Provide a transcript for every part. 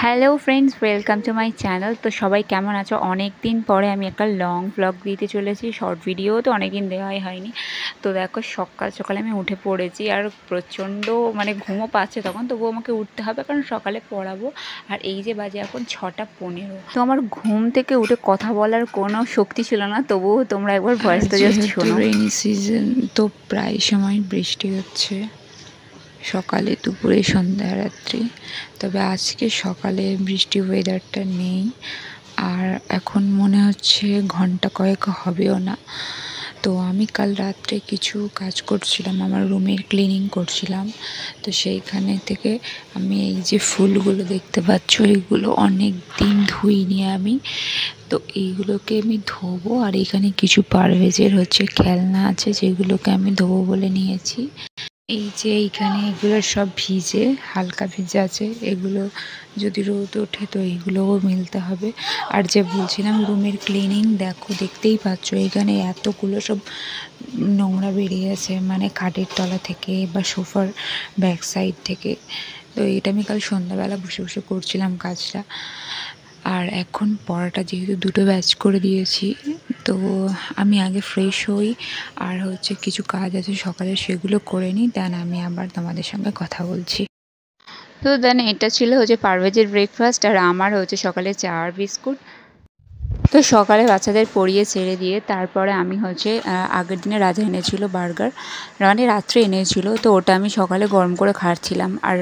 Hello friends, welcome to my channel. তো সবাই কেমন আছো? অনেক দিন পরে আমি একটা লং ব্লগ দিতে চলেছি। শর্ট ভিডিও তো অনেক দিন দেওয়াই হয়নি। তো দেখো সকাল সকালে আমি উঠে পড়েছি, আর প্রচণ্ড ঘুমও পাচ্ছে তখন, তবুও আমাকে উঠতে হবে কারণ সকালে পড়াবো। আর এই যে বাজে এখন 6:15। তো আমার ঘুম থেকে উঠে কথা বলার কোনো শক্তি ছিল না, তবুও তোমরা একবার ভয়েসটা জাস্ট শোনো। রেইনি সিজন, তো প্রায় সময় বৃষ্টি হচ্ছে, সকালে, দুপুরে, সন্ধ্যা, রাত্রি। তবে আজকে সকালে বৃষ্টি ওয়েদারটা নেই, আর এখন মনে হচ্ছে ঘন্টা কয়েক হবেও না। তো আমি কাল রাত্রে কিছু কাজ করছিলাম, আমার রুমের ক্লিনিং করছিলাম। তো সেইখানে থেকে আমি এই যে ফুলগুলো দেখতে পাচ্ছ, এইগুলো অনেক দিন ধুইনি আমি। তো এইগুলোকে আমি ধোবো, আর এখানে কিছু পারভেজের খেলনা আছে যেগুলোকে আমি ধোবো বলে নিয়েছি। এই যে এইখানে এগুলো সব ভিজে, হালকা ভিজে আছে, এগুলো যদি রোদ ওঠে তো এইগুলোও মিলতে হবে। আর যে বলছিলাম রুমের ক্লিনিং, দেখতেই পাচ্ছ এখানে এতগুলো সব নোংরা বেরিয়ে আছে, মানে খাটের তলা থেকে বা সোফার ব্যাক সাইড থেকে। তো এটা আমি কাল সন্ধ্যাবেলা বসে বসে করছিলাম কাজটা। আর এখন পড়াটা যেহেতু দুটো ব্যাচ করে দিয়েছি, তো আমি আগে ফ্রেশ হই, আর কিছু কাজ আছে সকালে, সেগুলো করে নিই, দেন আমি আবার তোমাদের সঙ্গে কথা বলছি। তো দেন এটা ছিল পারভেজের ব্রেকফাস্ট, আর আমার সকালে চা আর বিস্কুট। তো সকালে বাচ্চাদের পড়িয়ে ছেড়ে দিয়ে তারপরে আমি আগের দিনে রাজা এনেছিল বার্গার, মানে রাত্রে এনেছিল, তো ওটা আমি সকালে গরম করে খাচ্ছিলাম। আর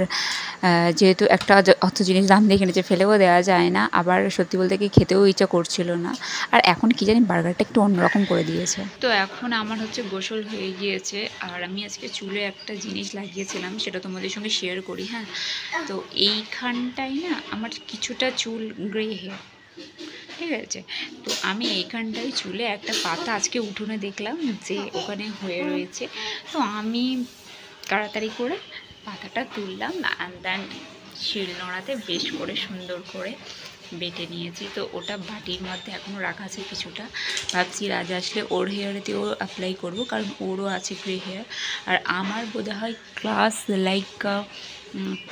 যেহেতু একটা অত জিনিস দাম দিয়ে কিনেছে, ফেলেও দেওয়া যায় না, আবার সত্যি বলতে কি খেতেও ইচ্ছা করছিল না। আর এখন কি জানি বার্গারটা একটু অন্যরকম করে দিয়েছে। তো এখন আমার গোসল হয়ে গিয়েছে, আর আমি আজকে চুলে একটা জিনিস লাগিয়েছিলাম, সেটা তোমাদের সঙ্গে শেয়ার করি। হ্যাঁ, তো এইখানটায় না আমার কিছুটা চুল গ্রে হেয়ার, ঠিক আছে। তো আমি এইখানটায় চুলে একটা পাতা আজকে উঠোনে দেখলাম যে ওখানে হয়ে রয়েছে। তো আমি তাড়াতাড়ি করে পাতাটা তুললাম, অ্যান্ড দেন শিলনোড়াতে বেশ করে সুন্দর করে বেটে নিয়েছি। তো ওটা বাটির মধ্যে এখনও রাখা আছে কিছুটা। ভাবছি রাজা আসলে ওর হেয়ারেতেও অ্যাপ্লাই করব, কারণ ওরও আছে গ্রে হেয়ার। আর আমার বোধ হয় ক্লাস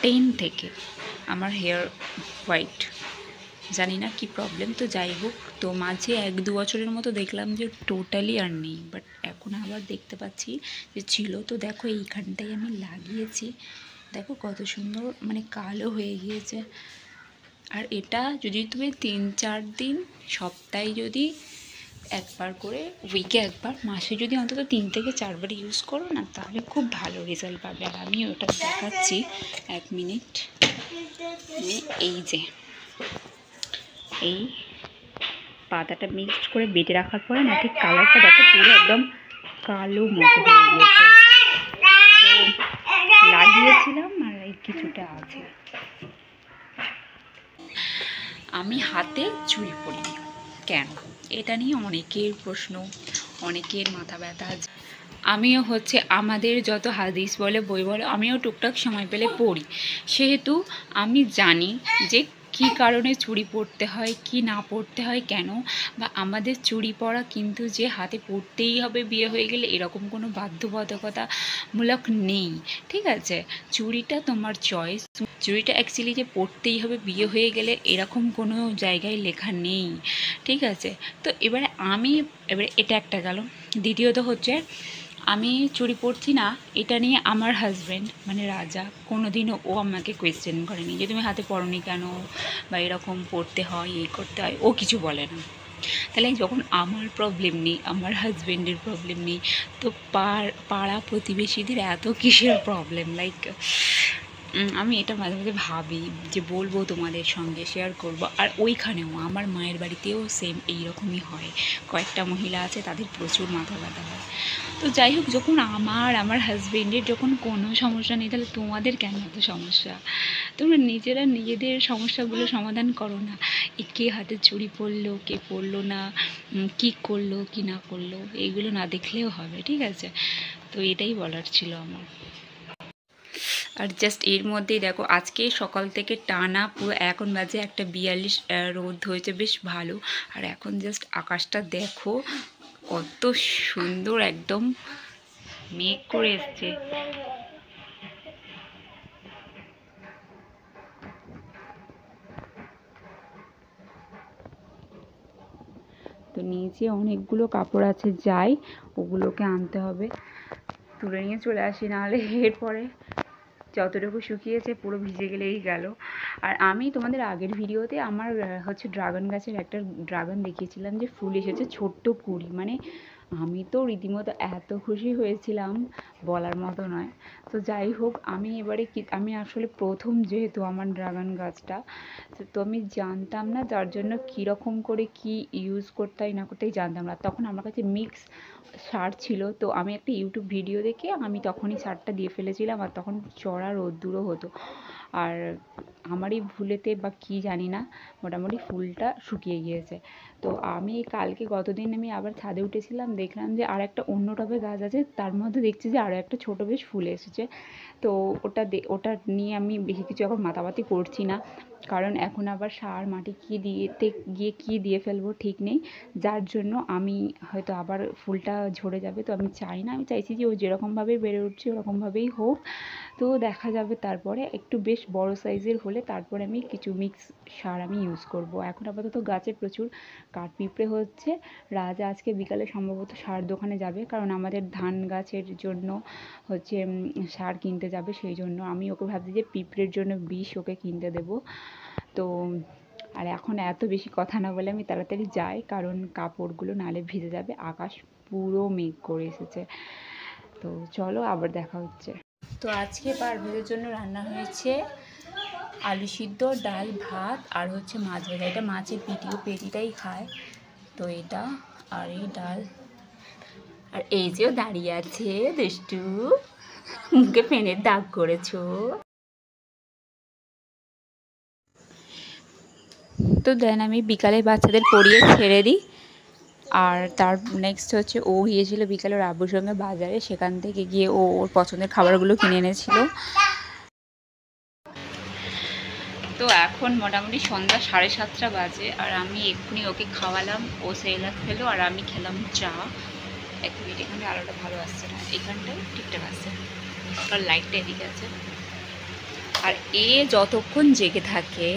10 থেকে আমার হেয়ার হোয়াইট, জানি না কি প্রবলেম। তো যাই হোক, তো মাঝে 1-2 বছরের মতো দেখলাম যে টোটালি আর নেই, বাট এখন আবার দেখতে পাচ্ছি যে ছিল। তো দেখো এইখানটাই আমি লাগিয়েছি, দেখো কত সুন্দর কালো হয়ে গিয়েছে। আর এটা যদি তুমি 3-4 দিন, সপ্তাহে যদি একবার করে, উইকে একবার, মাসে যদি অন্তত 3 থেকে 4 বার ইউজ করো না, তাহলে খুব ভালো রেজাল্ট পাবে। আর আমি ওটা দেখাচ্ছি, 1 মিনিট। এই যে এই পাতাটা মিক্সড করে বেটে রাখার পরে না, ঠিক কালারটা দেখো পুরো একদম কালো মতো হয়ে গিয়েছে। তো লাগিয়েছিলাম, আর এই কিছুটা আছে। আমি হাতে চুল পরি কেন, এটা নিয়ে অনেকের প্রশ্ন, অনেকের মাথা ব্যথা। আমিও আমাদের যত হাদিস বলে, বই বলে, আমিও টুকটাক সময় পেলে পড়ি। সেহেতু আমি জানি যে কী কারণে চুড়ি পরতে হয়, কি না পরতে হয়, কেন। বা আমাদের চুড়ি পরা কিন্তু যে হাতে পরতেই হবে বিয়ে হয়ে গেলে, এরকম কোনো বাধ্যবাধকতামূলক নেই, ঠিক আছে। চুড়িটা তোমার চয়েস, চুড়িটা অ্যাকচুয়ালি যে পরতেই হবে বিয়ে হয়ে গেলে, এরকম কোনো জায়গায় লেখা নেই, ঠিক আছে। তো এবারে এটা একটা গেল। দ্বিতীয়ত আমি চুড়ি পরছি না, এটা নিয়ে আমার হাজব্যান্ড মানে রাজা কোনোদিনও ও আমাকে কোয়েশ্চেন করেনি যে তুমি হাতে পরোনি কেন, বা এরকম পরতে হয়, এই করতে হয়, ও কিছু বলে না। তাহলে যখন আমার প্রবলেম নেই, আমার হাজব্যান্ডের প্রবলেম নেই, তো পাড়া প্রতিবেশীদের এত কিসের প্রবলেম? আমি এটা মাঝে মাঝে ভাবি যে বলবো তোমাদের সঙ্গে, শেয়ার করব। আর ওইখানেও আমার মায়ের বাড়িতেও সেম এইরকমই হয়, কয়েকটা মহিলা আছে, তাদের প্রচুর মাথা ব্যথা হয়। তো যাই হোক, যখন আমার হাজব্যান্ডের যখন কোনো সমস্যা নেই, তাহলে তোমাদের কেন এত সমস্যা? তোমরা নিজেরা নিজেদের সমস্যাগুলো সমাধান করো না। কে হাতে চুড়ি পরলো, কে পরলো না, কি করলো কি না করলো, এইগুলো না দেখলেও হবে, ঠিক আছে। তো এটাই বলার ছিল আমার। আর জাস্ট এর মধ্যেই দেখো, আজকে সকাল থেকে টানা পুরো এখন বাজে 1:42, রোদ হয়েছে বেশ ভালো। আর এখন জাস্ট আকাশটা দেখো কত সুন্দর, একদম মেঘ করে এসছে। তো নিচে অনেকগুলো কাপড় আছে, যাই ওগুলোকে আনতে হবে, তুলে নিয়ে চলে আসি, নাহলে এরপরে যতটুকু শুকিয়েছে পুরো ভিজে গেলেই গেল। আর আমি তোমাদের আগের ভিডিওতে আমার হচ্ছে ড্রাগন গাছের একটা ড্রাগন দেখিয়েছিলাম যে ফুল এসেছে ছোট্ট কুড়ি, মানে আমি তো রীতিমতো এত খুশি হয়েছিলাম বলার মতো নয়। তো যাই হোক, আমি এবারে আমি আসলে প্রথম যেহেতু আমার ড্রাগন গাছটা, তো আমি জানতাম না, যার জন্য কীরকম করে কি ইউজ করতে হয় না করতে হয় জানতাম না। তখন আমার কাছে মিক্স সার ছিল, তো আমি একটা ইউটিউব ভিডিও দেখে আমি তখনই সারটা দিয়ে ফেলেছিলাম, আর তখন চড়া রোদ্দুরও হতো, আর আমারই ভুলেতে বা কি জানি না মোটামুটি ফুলটা শুকিয়ে গিয়েছে। তো আমি কালকে গতদিন আমি আবার ছাদে উঠেছিলাম, দেখলাম যে আর একটা অন্য টবে গাছ আছে, তার মধ্যে দেখছি যে আরও একটা ছোটো বেশ ফুল এসেছে। তো ওটা নিয়ে আমি বেশি কিছু এখন মাতামাতি করছি না, কারণ এখন আবার সার মাটি কী দিয়েতে গিয়ে কী দিয়ে ফেলবো ঠিক নেই, যার জন্য আমি হয়তো আবার ফুলটা ঝরে যাবে। তো আমি চাই না, আমি চাইছি যে ও যেরকমভাবে বেড়ে উঠছে ওরকমভাবেই হোক। তো দেখা যাবে তারপরে একটু বেশ বড় সাইজের হলে তারপরে আমি কিছু মিক্স সার আমি ইউজ করব। এখন আপাতত গাছে প্রচুর কাঠপিঁপড়ে হচ্ছে। রাজা আজকে বিকালে সম্ভবত সার দোকানে যাবে, কারণ আমাদের ধান গাছের জন্য হচ্ছে সার কিনতে যাবে, সেই জন্য আমি ওকে ভাবছি যে পিঁপড়ের জন্য বিষ ওকে কিনতে দেবো। তো আর এখন এত বেশি কথা না বলে আমি তাড়াতাড়ি যাই, কারণ কাপড়গুলো নালে ভিজে যাবে, আকাশ পুরো মেঘ করে এসেছে। তো চলো আবার দেখা হচ্ছে। তো আজকে পারভেজের জন্য রান্না হয়েছে আলু সিদ্ধ, ডাল, ভাত আর হচ্ছে মাছ ভাজা। এটা মাছের পেটিটাই খায়, তো এটা আর এই ডাল। আর এই যেও দাঁড়িয়ে আছে দুষ্টু, মুখে পেনের দাগ করেছো। তো দেন আমি বিকালে বাচ্চাদের পড়িয়ে ছেড়ে দিই, আর তার নেক্সট হচ্ছে ও গিয়েছিল বিকালে ওর আব্বুর সঙ্গে বাজারে, সেখান থেকে গিয়ে ও ওর পছন্দের খাবারগুলো কিনে এনেছিল। তো এখন মোটামুটি সন্ধ্যা 7:30 বাজে, আর আমি এক্ষুনি ওকে খাওয়ালাম, ও সেলাক খেলো আর আমি খেলাম চা। এক মিনিট, এখানে আলোটা ভালো আসছে না, এখানটায় ঠিকঠাক আসছে, আর লাইটটা এদিকে আছে। আর এ যতক্ষণ জেগে থাকে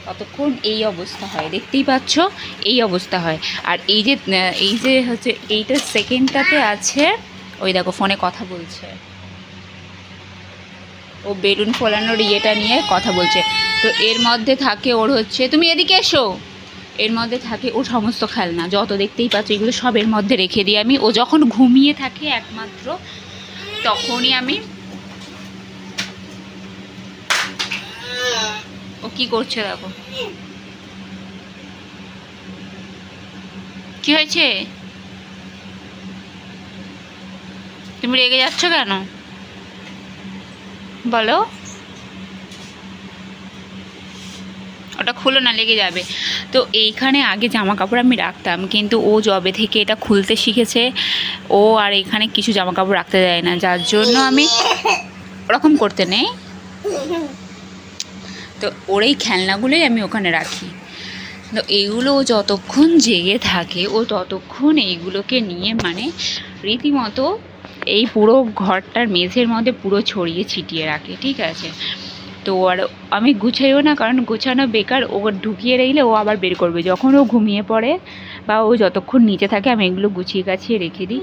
ততক্ষণ এই অবস্থা হয়, দেখতেই পাচ্ছ এই অবস্থা হয়। আর এই যে হচ্ছে এইটা সেকেন্ডটাতে আছে, ওই দেখো ফোনে কথা বলছে, ও বেলুন ফোলানোর ইয়েটা নিয়ে কথা বলছে। তো এর মধ্যে থাকে ওর হচ্ছে, তুমি এদিকে এসো, এর মধ্যে থাকে ওর সমস্ত খেলনা, যত দেখতেই পাচ্ছ এগুলো সব এর মধ্যে রেখে দিই আমি। ও যখন ঘুমিয়ে থাকে একমাত্র তখনই আমি, ও কি করছে দেখো, কি হয়েছে, তুমি রেগে যাচ্ছ কেন বলো, ওটা খুলো না লেগে যাবে। তো এইখানে আগে জামা কাপড় আমি রাখতাম, কিন্তু ও যবে থেকে এটা খুলতে শিখেছে ও আর এখানে কিছু জামা কাপড় রাখতে দেয় না, যার জন্য আমি ওরকম করতে নেই। তো ওর এই খেলনাগুলোই আমি ওখানে রাখি। তো এইগুলো ও যতক্ষণ জেগে থাকে ও ততক্ষণ এইগুলোকে নিয়ে মানে রীতিমতো এই পুরো ঘরটার মেঝের মধ্যে পুরো ছড়িয়ে ছিটিয়ে রাখে, ঠিক আছে। তো আর আমি গুছাইও না, কারণ গোছানো বেকার, ও ঢুকিয়ে রাখলে ও আবার বের করবে যখন ও ঘুমিয়ে পড়ে বা ও যতক্ষণ নিচে থাকে। আমি এগুলো গুছিয়ে গাছিয়ে রেখে দিই,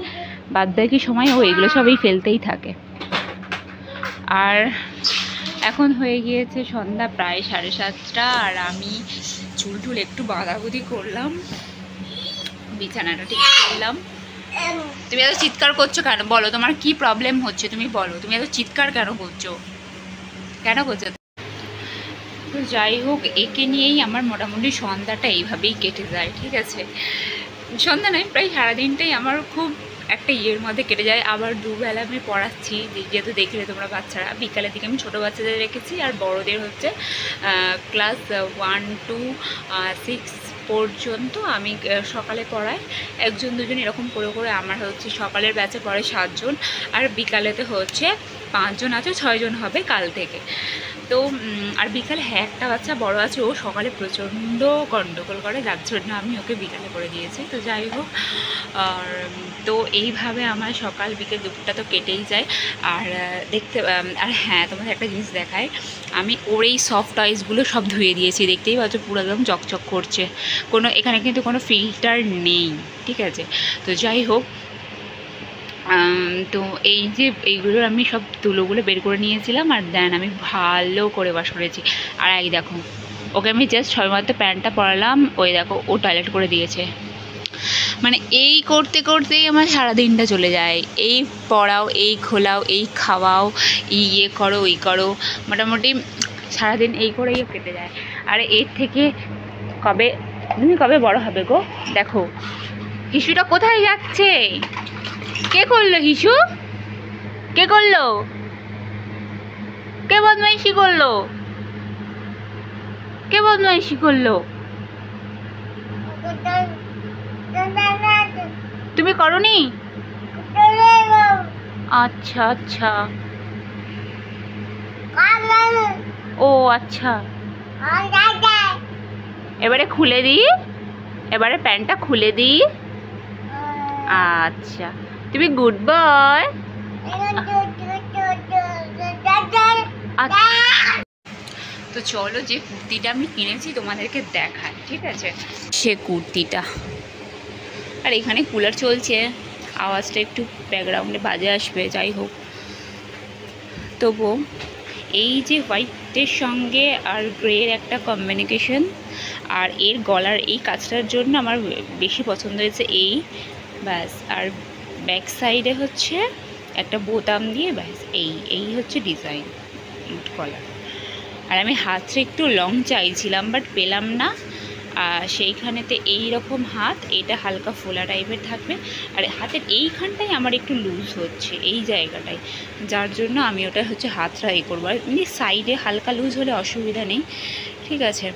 বাদ বাকি সময় ও এগুলো সবই ফেলতেই থাকে। আর এখন হয়ে গিয়েছে সন্ধ্যা প্রায় 7:30, আর আমি চুল টুল একটু বাঁধাবুধি করলাম, বিছানাটা ঠিক করলাম। তুমি এত চিৎকার করছো কেন বলো, তোমার কি প্রবলেম হচ্ছে তুমি বলো, তুমি এত চিৎকার কেন করছো, কেন করছো? তো যাই হোক, একে নিয়েই আমার মোটামুটি সন্ধ্যাটা এইভাবেই কেটে যায়, ঠিক আছে। সন্ধ্যা নয়, প্রায় সারাদিনটাই আমার খুব একটা ইয়ের মধ্যে কেটে যায়। আবার দুবেলা আমি পড়াচ্ছি, যেহেতু দেখলে তোমরা বাচ্চারা, বিকালের দিকে আমি ছোটো বাচ্চাদের রেখেছি, আর বড়দের হচ্ছে ক্লাস 1 to 6 পর্যন্ত আমি সকালে পড়াই, 1-2 এরকম করে করে। আমার হচ্ছে সকালের ব্যাচে পড়ে 7 জন, আর বিকালেতে হচ্ছে 5 জন আছে, 6 জন হবে কাল থেকে। তো আর বিকালে হ্যাঁ একটা বাচ্চা বড় আছে, ও সকালে প্রচণ্ড গণ্ডগোল করে, যার জন্য আমি ওকে বিকালে করে দিয়েছি। তো যাই হোক, আর তো এইভাবে আমার সকাল বিকেল দুপুরটা তো কেটেই যায়। আর দেখতে আর হ্যাঁ তোমাদের একটা জিনিস দেখায়, আমি ওর এই সফট টয়েসগুলো সব ধুয়ে দিয়েছি, দেখতেই পাচ্ছ পুরো একদম চকচক করছে, কোনো এখানে কিন্তু কোনো ফিল্টার নেই, ঠিক আছে। তো যাই হোক, তো এই যে এইগুলো আমি সব তুলোগুলো বের করে নিয়েছিলাম, আর দেন আমি ভালো করে ওয়াশ করেছি। আর এই দেখো, ওকে আমি জাস্ট সবেমাত্র প্যান্টটা পরালাম, ওই দেখো ও টয়লেট করে দিয়েছে। মানে এই করতে করতেই আমার সারাদিনটা চলে যায়, এই পড়াও, এই খোলাও, এই খাওয়াও, ইয়ে করো, ওই করো, মোটামুটি সারাদিন এই করেই কেটে যায়। আর এর থেকে তুমি কবে বড় হবে গো? দেখো হিসুটা কোথায় যাচ্ছে, কে করলো হিসু, কে করলো, কে বদমাইশি করলো, কে বদমাইশি করলো? তুমি করোনি? আচ্ছা আচ্ছা, ও আচ্ছা, এবারে খুলে দিই, এবারে প্যান্টটা খুলে দিই। আচ্ছা, তুমি গুড বয়। তো চলো, যে কুর্তিটা আমি কিনেছি তোমাদেরকে দেখাই, ঠিক আছে? সে কুর্তিটা, আর এখানে কুলার চলছে, আওয়াজটা একটু ব্যাকগ্রাউন্ডে বাজে আসবে, যাই হোক। তবু এই যে হোয়াইটের সঙ্গে আর গ্রের একটা কম্বিনেশন, আর এর গলার এই কাজটার জন্য আমার বেশি পছন্দ হয়েছে এই, ব্যাস। আর ব্যাক সাইডে হচ্ছে একটা বোতাম দিয়ে, ব্যাস এই হচ্ছে ডিজাইন গলার। আর আমি হাতটা একটু লং চাইছিলাম, বাট পেলাম না। আর সেইখানেতে এই রকম হাত, এটা হালকা ফোলা টাইপের থাকবে, আর হাতের এইখানটাই আমার একটু লুজ হচ্ছে, এই জায়গাটায়, যার জন্য আমি ওটা হচ্ছে হাতটা করবো। আর এমনি সাইডে হালকা লুজ হলে অসুবিধা নেই, ঠিক আছে।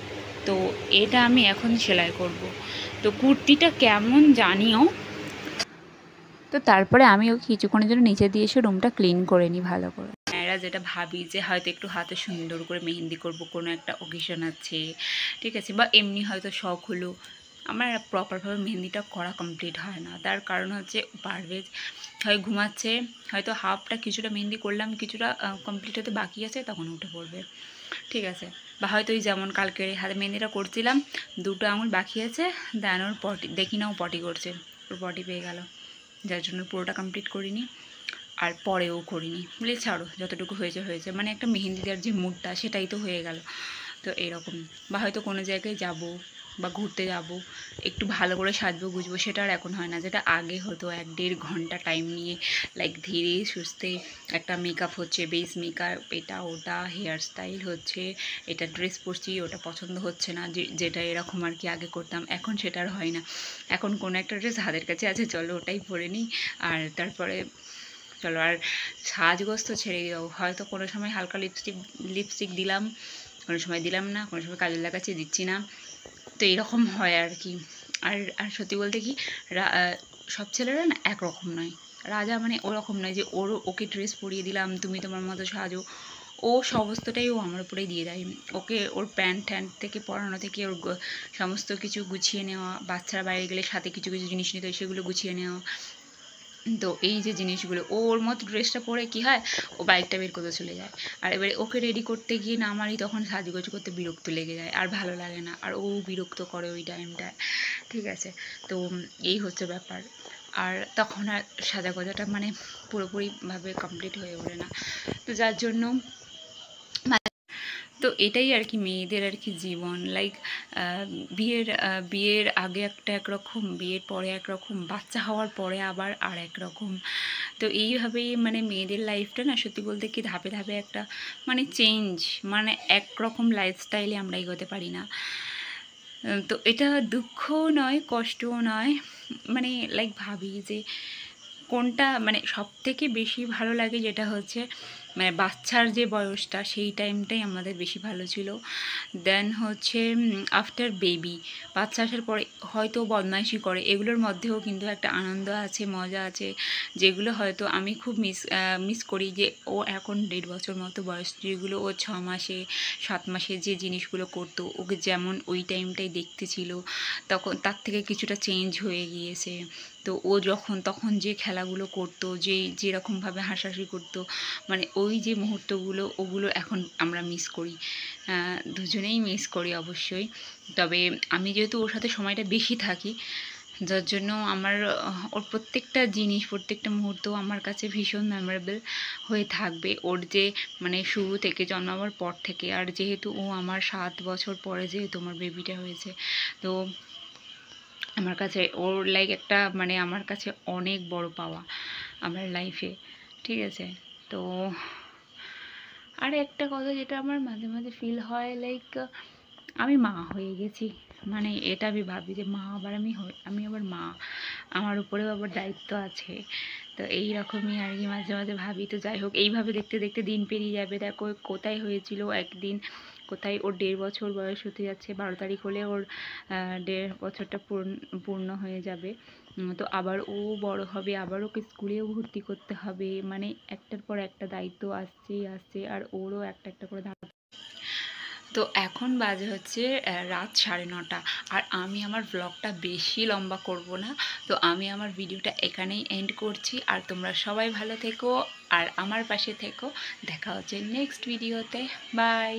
তো এটা আমি এখন সেলাই করব। তো কুর্তিটা কেমন জানিও। তো তারপরে আমি ওকে কিছুক্ষণের জন্য নিচে দিয়ে এসে রুমটা ক্লিন করে নিই ভালো করে। এরা যেটা ভাবি যে হয়তো একটু হাতে সুন্দর করে মেহেন্দি করব, কোনো একটা অকেশন আছে, ঠিক আছে, বা এমনি হয়তো শখ হলো, আমার প্রপারভাবে মেহেন্দিটা করা কমপ্লিট হয় না। তার কারণ হচ্ছে পারভেজ হয় ঘুমাচ্ছে, হয়তো হাফটা কিছুটা মেহেন্দি করলাম, কিছুটা কমপ্লিট হতে বাকি আছে, তখন উঠে পড়বে, ঠিক আছে। বা হয়তো ওই যেমন কালকে হাতে মেহেন্দিটা করছিলাম, দুটো আঙুল বাকি আছে, দেন ওর পটি দেখি না ও পটি করছে, ওর পটি পেয়ে গেল, যার জন্য পুরোটা কমপ্লিট করিনি, আর পরেও করিনি, বলে ছাড়ো যতটুকু হয়েছে হয়েছে, মানে একটা মেহেন্দি দেওয়ার যে মুডটা সেটাই তো হয়ে গেল। তো এরকম, বা হয়তো কোনো জায়গায় যাব বা ঘুরতে যাব, একটু ভালো করে সাজবো গুজবো, সেটা আর এখন হয় না, যেটা আগে হতো 1-1.5 ঘন্টা টাইম নিয়ে, লাইক ধীরে সুস্থে একটা মেকআপ হচ্ছে, বেস মেকআপ, এটা ওটা, হেয়ার স্টাইল হচ্ছে, এটা ড্রেস পরছি, ওটা পছন্দ হচ্ছে না, যেটা এরকম আর কি আগে করতাম, এখন সেটা আর হয় না। এখন কোনো একটা ড্রেস হাতের কাছে আছে, চলো ওটাই পরে নিই, আর তারপরে চলো। আর সাজগোজ তো ছেড়ে দাও, হয়তো কোনো সময় হালকা লিপস্টিক দিলাম, কোনো সময় দিলাম না, কোনো সময় কাজল লাগাচ্ছি, দিচ্ছি না, তো এরকম হয় আর কি। আর সত্যি বলতে কি, সব ছেলেরা না একরকম নয়, রাজা মানে ওরকম নয় যে ওকে ড্রেস পরিয়ে দিলাম, তুমি তোমার মতো সাজো, ও সমস্তটাই ও আমার উপরেই দিয়ে দেয়। ওকে ওর প্যান্ট ট্যান্ট থেকে পরানো থেকে ওর সমস্ত কিছু গুছিয়ে নেওয়া, বাচ্চারা বাইরে গেলে সাথে কিছু কিছু জিনিস নিতে হয়, সেগুলো গুছিয়ে নেওয়া। তো এই যে জিনিসগুলো, ওর মতো ড্রেসটা পরে কি হয়, ও বাইকটা বের করতে চলে যায়, আর এবারে ওকে রেডি করতে গিয়ে না আমারই তখন সাজগোজ করতে বিরক্ত লেগে যায়, আর ভালো লাগে না, আর ও বিরক্ত করে ওই টাইমটায়, ঠিক আছে। তো এই হচ্ছে ব্যাপার, আর তখন আর সাজা গোজাটা মানে পুরোপুরিভাবে কমপ্লিট হয়ে ওঠে না, তো যার জন্য তো এটাই আর কি মেয়েদের আর কি জীবন, লাইক বিয়ের আগে একটা একরকম, বিয়ের পরে একরকম, বাচ্চা হওয়ার পরে আবার আর একরকম। তো এইভাবেই মানে মেয়েদের লাইফটা না, সত্যি বলতে কি ধাপে ধাপে একটা মানে চেঞ্জ, মানে একরকম লাইফস্টাইলে আমরা এগোতে পারি না। তো এটা দুঃখও নয়, কষ্টও নয়, মানে লাইক ভাবি যে কোনটা মানে সব থেকে বেশি ভালো লাগে, যেটা হচ্ছে মানে বাচ্চার যে বয়সটা সেই টাইমটাই আমাদের বেশি ভালো ছিল। দেন হচ্ছে আফটার বেবি, বাচ্চা আসার পরে হয়তো বদমাইশি করে, এগুলোর মধ্যেও কিন্তু একটা আনন্দ আছে, মজা আছে, যেগুলো হয়তো আমি খুব মিস করি। যে ও এখন 1.5 বছর মতো বয়স, যেগুলো ও 6 মাসে 7 মাসে যে জিনিসগুলো করতো, ওকে যেমন ওই টাইমটাই দেখতে ছিল, তখন তার থেকে কিছুটা চেঞ্জ হয়ে গিয়েছে। তো ও তখন যে খেলাগুলো করতো, যেরকমভাবে হাসাহাসি করতো, মানে ওই যে মুহূর্তগুলো, ওগুলো এখন আমরা মিস করি, দুজনেই মিস করি অবশ্যই। তবে আমি যেহেতু ওর সাথে সময়টা বেশি থাকি, যার জন্য আমার ওর প্রত্যেকটা জিনিস, প্রত্যেকটা মুহূর্ত আমার কাছে ভীষণ মেমোরেবল হয়ে থাকবে। ওর যে মানে শুরু থেকে, জন্মাবার পর থেকে, আর যেহেতু ও আমার 7 বছর পরে যেহেতু আমার বেবিটা হয়েছে, তো আমার কাছে ওর লাইক একটা মানে আমার কাছে অনেক বড় পাওয়া আমার লাইফে, ঠিক আছে। তো আর একটা কথা যেটা আমার মাঝে মাঝে ফিল হয়, লাইক আমি মা হয়ে গেছি, মানে এটা আমি ভাবি যে মা আবার আমি আবার মা, আমার উপরেও আবার দায়িত্ব আছে। তো এই রকমই আর কি মাঝে মাঝে ভাবি। তো যাই হোক, এইভাবে দেখতে দেখতে দিন পেরিয়ে যাবে। দেখো কোথায় হয়েছিল একদিন, কোথায় ওর 1.5 বছর বয়স হতে যাচ্ছে, 12 তারিখ হলে ওর 1.5 বছরটা পূর্ণ হয়ে যাবে। তো আবার ও বড় হবে, আবার ওকে স্কুলেও ভর্তি করতে হবে, মানে একটার পর একটা দায়িত্ব আসছেই আসছে, আর ওরও একটা একটা করে। তো এখন বাজে হচ্ছে রাত 9:30, আর আমি আমার ব্লগটা বেশি লম্বা করব না। তো আমি আমার ভিডিওটা এখানেই এন্ড করছি, আর তোমরা সবাই ভালো থেকো আর আমার পাশে থেকো। দেখা হচ্ছে নেক্সট ভিডিওতে। বাই।